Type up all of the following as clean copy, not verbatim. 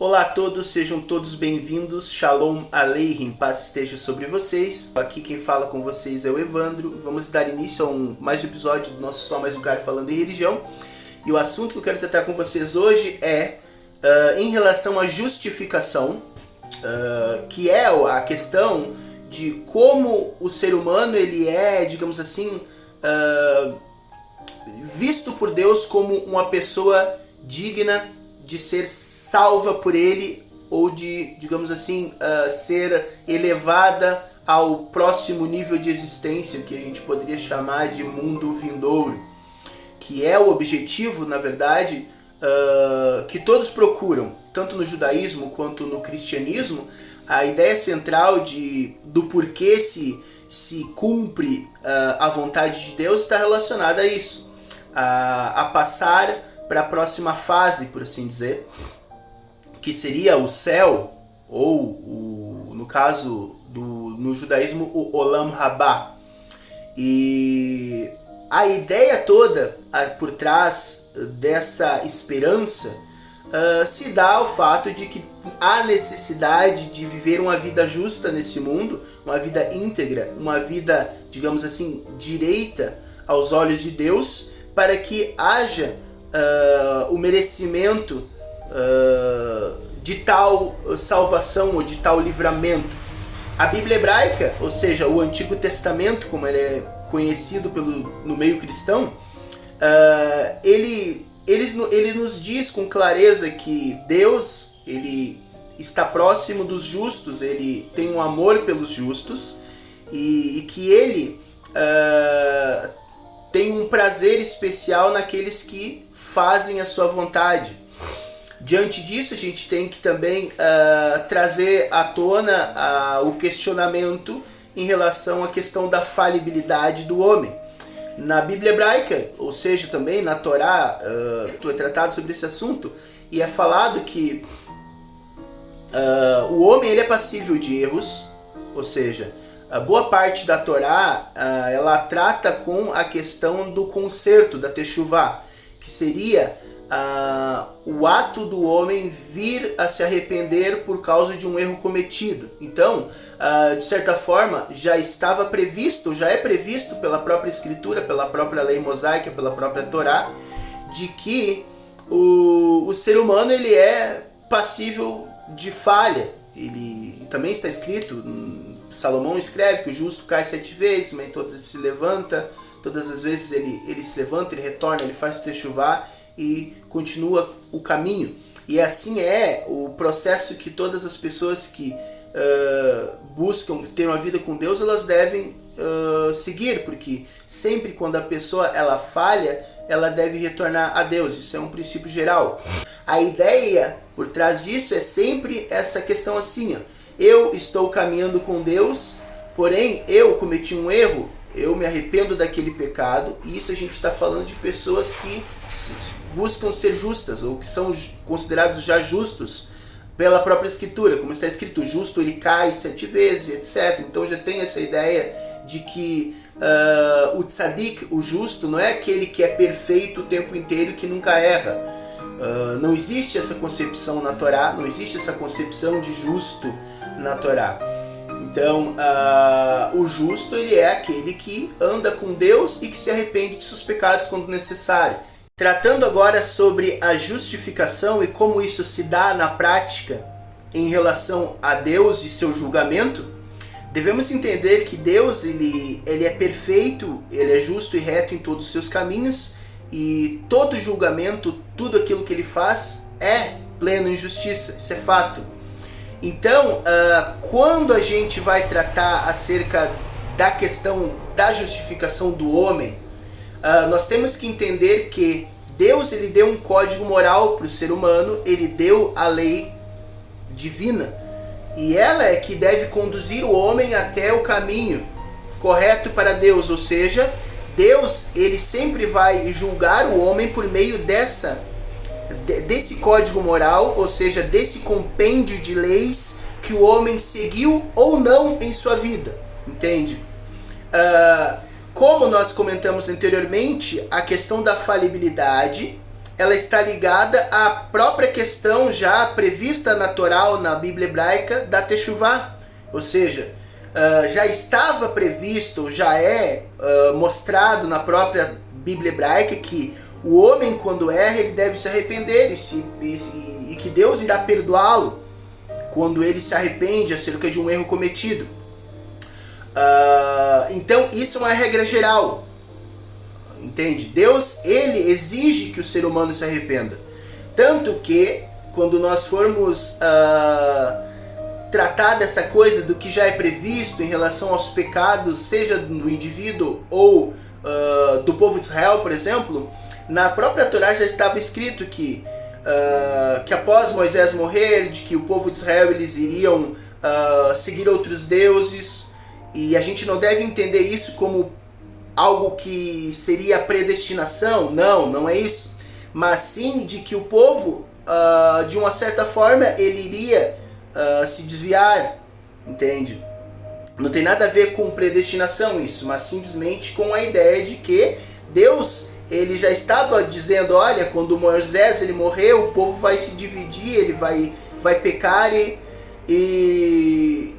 Olá a todos, sejam todos bem-vindos. Shalom Aleichem, paz esteja sobre vocês. Aqui quem fala com vocês é o Evandro. Vamos dar início a mais um episódio do nosso Só Mais Um Cara Falando em Religião. E o assunto que eu quero tratar com vocês hoje é em relação à justificação, que é a questão de como o ser humano ele é, digamos assim, visto por Deus como uma pessoa digna de ser salva por ele ou de, digamos assim, ser elevada ao próximo nível de existência, que a gente poderia chamar de mundo vindouro, que é o objetivo, na verdade, que todos procuram, tanto no judaísmo quanto no cristianismo. A ideia central do porquê se cumpre a vontade de Deus está relacionada a isso, a passar para a próxima fase, por assim dizer, que seria o céu, ou no caso no judaísmo, o Olam Rabá. E a ideia toda por trás dessa esperança se dá ao fato de que há necessidade de viver uma vida justa nesse mundo, uma vida íntegra, uma vida, digamos assim, direita aos olhos de Deus, para que haja o merecimento de tal salvação ou de tal livramento. A Bíblia hebraica, ou seja, o Antigo Testamento, como ele é conhecido no meio cristão, ele nos diz com clareza que Deus ele está próximo dos justos, ele tem um amor pelos justos e que ele tem um prazer especial naqueles que fazem a sua vontade. Diante disso, a gente tem que também trazer à tona o questionamento em relação à questão da falibilidade do homem. Na Bíblia hebraica, ou seja, também na Torá, é tratado sobre esse assunto, e é falado que o homem ele é passível de erros, ou seja, a boa parte da Torá ela trata com a questão do conserto, da teshuvá, que seria o ato do homem vir a se arrepender por causa de um erro cometido. Então, de certa forma, já é previsto pela própria Escritura, pela própria lei mosaica, pela própria Torá, de que o ser humano ele é passível de falha. Ele também está escrito, Salomão escreve que o justo cai 7 vezes, mas todas vezes se levanta, todas as vezes ele se levanta, ele retorna, ele faz o techuvá e continua o caminho. E assim é o processo que todas as pessoas que buscam ter uma vida com Deus, elas devem seguir, porque sempre quando a pessoa ela falha, ela deve retornar a Deus. Isso é um princípio geral. A ideia por trás disso é sempre essa questão assim, eu estou caminhando com Deus, porém eu cometi um erro, eu me arrependo daquele pecado, e isso a gente está falando de pessoas que buscam ser justas, ou que são considerados já justos pela própria Escritura. Como está escrito, o justo ele cai 7 vezes, etc. Então já tem essa ideia de que o tzadik, o justo, não é aquele que é perfeito o tempo inteiro e que nunca erra. Não existe essa concepção na Torá, não existe essa concepção de justo na Torá. Então, o justo ele é aquele que anda com Deus e que se arrepende de seus pecados quando necessário. Tratando agora sobre a justificação e como isso se dá na prática em relação a Deus e seu julgamento, devemos entender que Deus ele é perfeito, ele é justo e reto em todos os seus caminhos, e todo julgamento, tudo aquilo que ele faz é pleno em justiça, isso é fato. Então, quando a gente vai tratar acerca da questão da justificação do homem, nós temos que entender que Deus ele deu um código moral para o ser humano, ele deu a lei divina, e ela é que deve conduzir o homem até o caminho correto para Deus, ou seja, Deus ele sempre vai julgar o homem por meio desse código moral, ou seja, desse compêndio de leis que o homem seguiu ou não em sua vida, entende? Como nós comentamos anteriormente, a questão da falibilidade ela está ligada à própria questão já prevista na Torá, na Bíblia hebraica, da Teshuvá. Ou seja, já estava previsto, já é mostrado na própria Bíblia hebraica que o homem, quando erra, ele deve se arrepender e que Deus irá perdoá-lo quando ele se arrepende acerca de um erro cometido. Então, isso é uma regra geral. Entende? Deus, ele exige que o ser humano se arrependa. Tanto que, quando nós formos tratar dessa coisa do que já é previsto em relação aos pecados, seja do indivíduo ou do povo de Israel, por exemplo, na própria Torá já estava escrito que após Moisés morrer, de que o povo de Israel eles iriam seguir outros deuses, e a gente não deve entender isso como algo que seria predestinação, não é isso, mas sim de que o povo, de uma certa forma, ele iria se desviar, entende? Não tem nada a ver com predestinação isso, mas simplesmente com a ideia de que Deus, ele já estava dizendo, olha, quando Moisés ele morrer, o povo vai se dividir, ele vai pecar e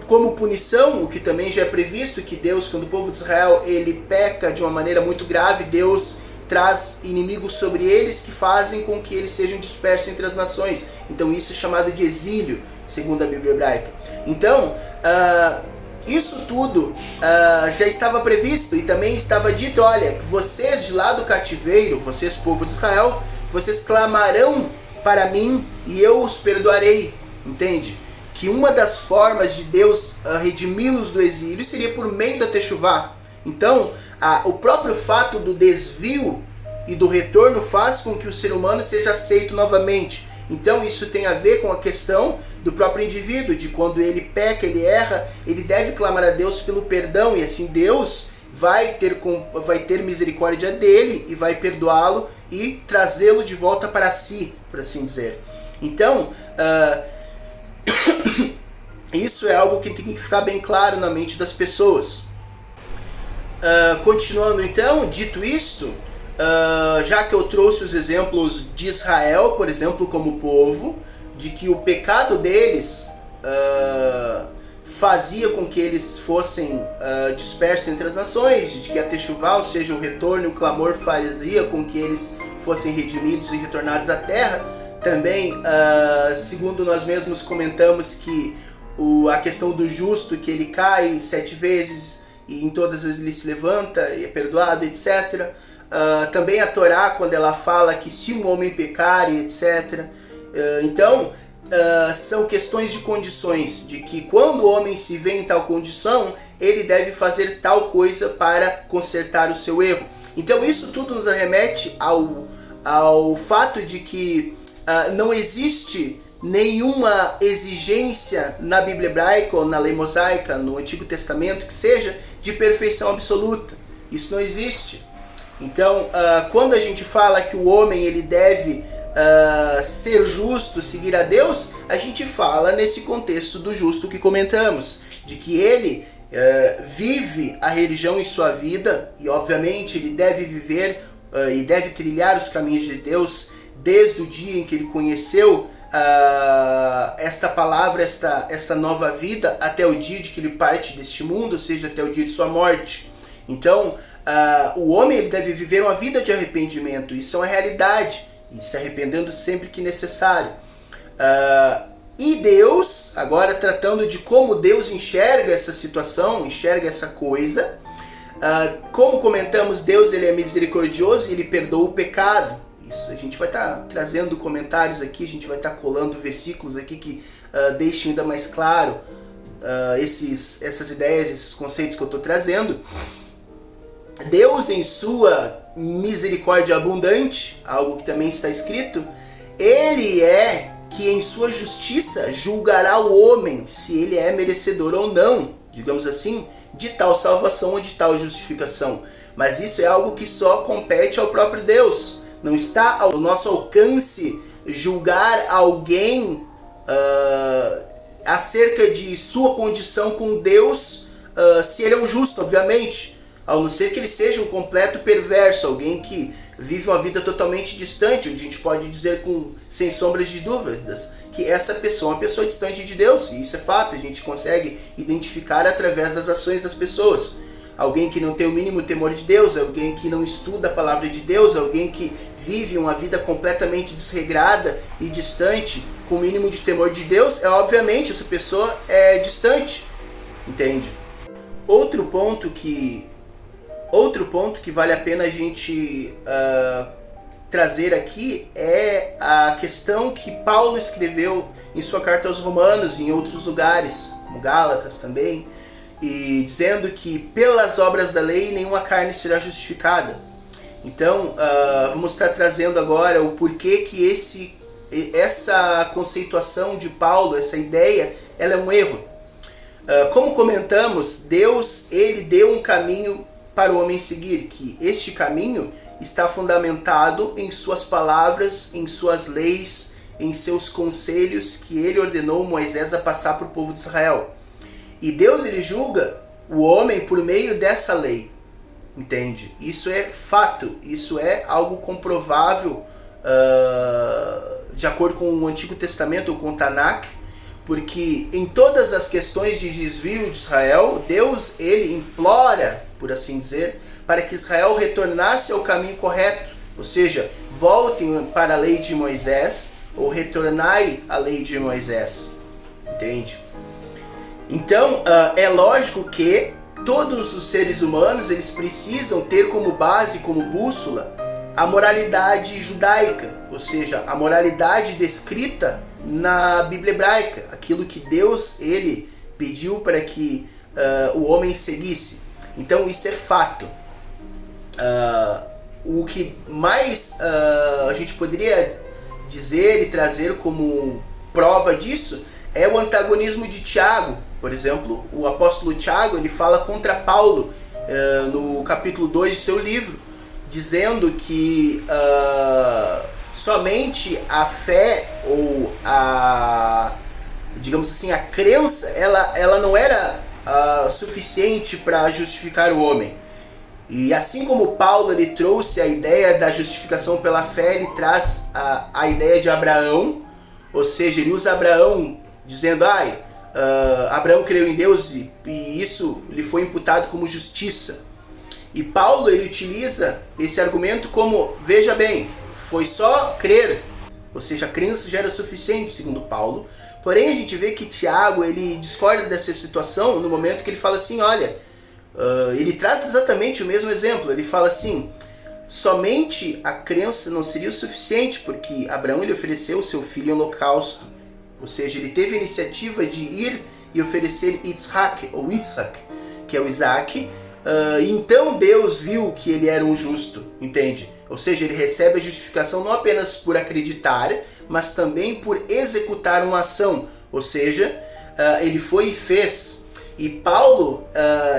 como punição, o que também já é previsto, que Deus, quando o povo de Israel ele peca de uma maneira muito grave, Deus traz inimigos sobre eles que fazem com que eles sejam dispersos entre as nações. Então isso é chamado de exílio, segundo a Bíblia hebraica. Então, isso tudo já estava previsto e também estava dito, olha, vocês de lá do cativeiro, vocês povo de Israel, vocês clamarão para mim e eu os perdoarei, entende? Que uma das formas de Deus redimi-los do exílio seria por meio da Teshuvá. Então, o próprio fato do desvio e do retorno faz com que o ser humano seja aceito novamente. Então, isso tem a ver com a questão do próprio indivíduo, de quando ele peca, ele erra, ele deve clamar a Deus pelo perdão, e assim Deus vai ter misericórdia dele e vai perdoá-lo e trazê-lo de volta para si, por assim dizer. Então, isso é algo que tem que ficar bem claro na mente das pessoas. Continuando então, dito isto, já que eu trouxe os exemplos de Israel, por exemplo, como povo, de que o pecado deles fazia com que eles fossem dispersos entre as nações, de que a Teshuvá, ou seja, o retorno, o clamor, fazia com que eles fossem redimidos e retornados à terra. Também, segundo nós mesmos comentamos, que a questão do justo, que ele cai 7 vezes e em todas as ele se levanta e é perdoado, etc. Também a Torá, quando ela fala que se um homem pecar, etc. Então, são questões de condições, de que quando o homem se vê em tal condição, ele deve fazer tal coisa para consertar o seu erro. Então isso tudo nos arremete ao fato de que não existe nenhuma exigência na Bíblia hebraica ou na lei mosaica, no Antigo Testamento, que seja de perfeição absoluta. Isso não existe. Então, quando a gente fala que o homem ele deve ser justo, seguir a Deus, a gente fala nesse contexto do justo que comentamos, de que ele vive a religião em sua vida, e obviamente ele deve viver e deve trilhar os caminhos de Deus desde o dia em que ele conheceu esta palavra, esta nova vida, até o dia de que ele parte deste mundo, ou seja, até o dia de sua morte. Então, o homem ele deve viver uma vida de arrependimento, isso é uma realidade, e se arrependendo sempre que necessário. E Deus, agora tratando de como Deus enxerga essa situação, enxerga essa coisa, como comentamos, Deus ele é misericordioso e ele perdoa o pecado. Isso, a gente vai estar trazendo comentários aqui, a gente vai estar colando versículos aqui que deixem ainda mais claro essas ideias, esses conceitos que eu estou trazendo. Deus, em sua misericórdia abundante, algo que também está escrito, ele é que em sua justiça julgará o homem se ele é merecedor ou não, digamos assim, de tal salvação ou de tal justificação. Mas isso é algo que só compete ao próprio Deus. Não está ao nosso alcance julgar alguém acerca de sua condição com Deus, se ele é um justo, obviamente. Ao não ser que ele seja um completo perverso, alguém que vive uma vida totalmente distante, onde a gente pode dizer sem sombras de dúvidas que essa pessoa é uma pessoa distante de Deus, e isso é fato, a gente consegue identificar através das ações das pessoas. Alguém que não tem o mínimo temor de Deus, alguém que não estuda a palavra de Deus, alguém que vive uma vida completamente desregrada e distante, com o mínimo de temor de Deus, obviamente essa pessoa é distante, entende? Outro ponto que vale a pena a gente trazer aqui é a questão que Paulo escreveu em sua carta aos Romanos e em outros lugares, como Gálatas também, e dizendo que pelas obras da lei nenhuma carne será justificada. Então, vamos estar trazendo agora o porquê que essa conceituação de Paulo, essa ideia, ela é um erro. Como comentamos, Deus ele deu um caminho para o homem seguir, que este caminho está fundamentado em suas palavras, em suas leis, em seus conselhos que ele ordenou Moisés a passar para o povo de Israel. E Deus ele julga o homem por meio dessa lei, entende? Isso é fato, isso é algo comprovável de acordo com o Antigo Testamento ou com o Tanakh, porque em todas as questões de desvio de Israel, Deus ele implora, por assim dizer, para que Israel retornasse ao caminho correto, ou seja, voltem para a lei de Moisés, ou retornai à lei de Moisés, entende? Então, é lógico que todos os seres humanos eles precisam ter como base, como bússola, a moralidade judaica, ou seja, a moralidade descrita na Bíblia hebraica, aquilo que Deus ele pediu para que o homem seguisse. Então isso é fato. O que mais a gente poderia dizer e trazer como prova disso é o antagonismo de Tiago. Por exemplo, o apóstolo Tiago ele fala contra Paulo no capítulo 2 de seu livro, dizendo que somente a fé ou digamos assim, a crença, ela não era suficiente para justificar o homem. E assim como Paulo ele trouxe a ideia da justificação pela fé, ele traz a ideia de Abraão, ou seja, ele usa Abraão dizendo, Abraão creu em Deus e isso lhe foi imputado como justiça. E Paulo ele utiliza esse argumento como, veja bem, foi só crer, ou seja, a crença já era suficiente, segundo Paulo. Porém, a gente vê que Tiago ele discorda dessa situação no momento que ele fala assim, olha, ele traz exatamente o mesmo exemplo. Ele fala assim, somente a crença não seria o suficiente, porque Abraão ele ofereceu o seu filho em holocausto. Ou seja, ele teve a iniciativa de ir e oferecer Yitzhak, ou Yitzhak, que é o Isaac. Então Deus viu que ele era um justo, entende? Ou seja, ele recebe a justificação não apenas por acreditar, mas também por executar uma ação. Ou seja, ele foi e fez. E Paulo,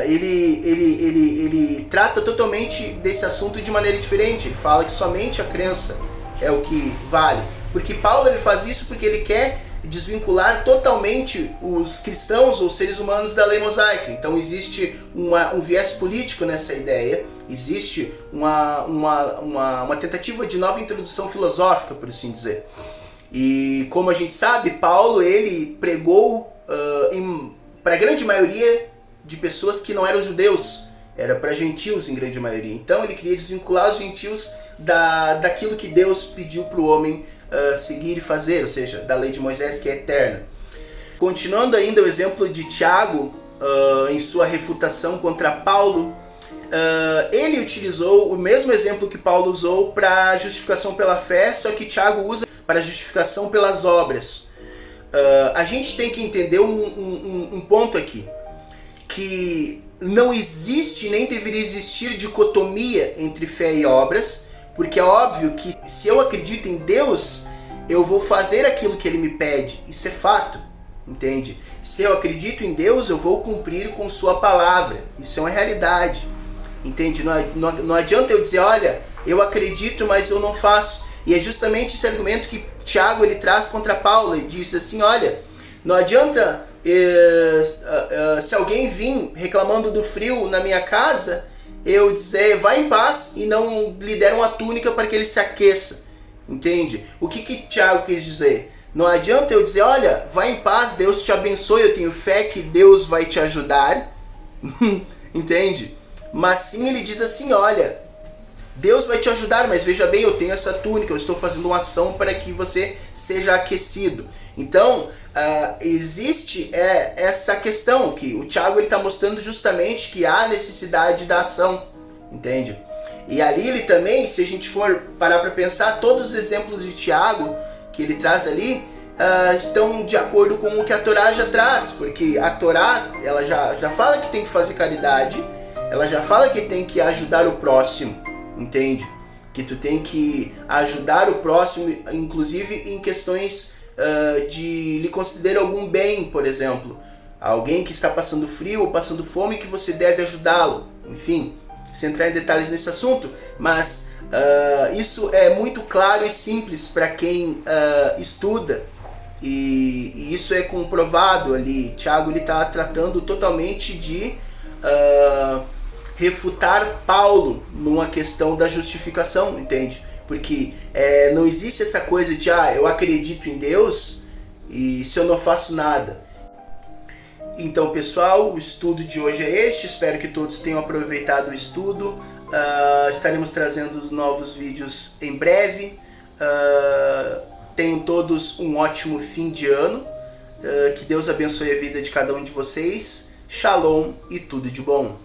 ele trata totalmente desse assunto de maneira diferente. Ele fala que somente a crença é o que vale. Porque Paulo ele faz isso porque ele quer desvincular totalmente os cristãos ou seres humanos da lei mosaica. Então existe um viés político nessa ideia, existe uma tentativa de nova introdução filosófica, por assim dizer. E como a gente sabe, Paulo ele pregou para a grande maioria de pessoas que não eram judeus, era para gentios em grande maioria. Então ele queria desvincular os gentios daquilo que Deus pediu para o homem seguir e fazer, ou seja, da lei de Moisés que é eterna. Continuando ainda o exemplo de Tiago, em sua refutação contra Paulo, ele utilizou o mesmo exemplo que Paulo usou para justificação pela fé, só que Tiago usa para justificação pelas obras. A gente tem que entender um ponto aqui, que não existe nem deveria existir dicotomia entre fé e obras, porque é óbvio que se eu acredito em Deus, eu vou fazer aquilo que Ele me pede. Isso é fato, entende? Se eu acredito em Deus, eu vou cumprir com Sua palavra. Isso é uma realidade, entende? Não adianta eu dizer, olha, eu acredito, mas eu não faço. E é justamente esse argumento que Tiago ele traz contra Paulo. Ele diz assim, olha, não adianta se alguém vir reclamando do frio na minha casa, eu dizer vai em paz e não lhe der uma túnica para que ele se aqueça, entende? O que Tiago quis dizer? Não adianta eu dizer, olha, vai em paz, Deus te abençoe, eu tenho fé que Deus vai te ajudar, entende? Mas sim ele diz assim, olha, Deus vai te ajudar, mas veja bem, eu tenho essa túnica, eu estou fazendo uma ação para que você seja aquecido. Então, existe essa questão, que o Tiago está mostrando justamente que há necessidade da ação, entende? E ali ele também, se a gente for parar para pensar, todos os exemplos de Tiago que ele traz ali, estão de acordo com o que a Torá já traz, porque a Torá ela já fala que tem que fazer caridade, ela já fala que tem que ajudar o próximo, entende? Que tu tem que ajudar o próximo, inclusive em questões de lhe conceder algum bem, por exemplo. Alguém que está passando frio ou passando fome, que você deve ajudá-lo. Enfim, sem entrar em detalhes nesse assunto, mas isso é muito claro e simples para quem estuda. E isso é comprovado ali. Tiago está tratando totalmente de refutar Paulo numa questão da justificação, entende? Porque não existe essa coisa de eu acredito em Deus e se eu não faço nada. Então, pessoal, o estudo de hoje é este. Espero que todos tenham aproveitado o estudo. Estaremos trazendo os novos vídeos em breve. Tenham todos um ótimo fim de ano. Que Deus abençoe a vida de cada um de vocês. Shalom e tudo de bom.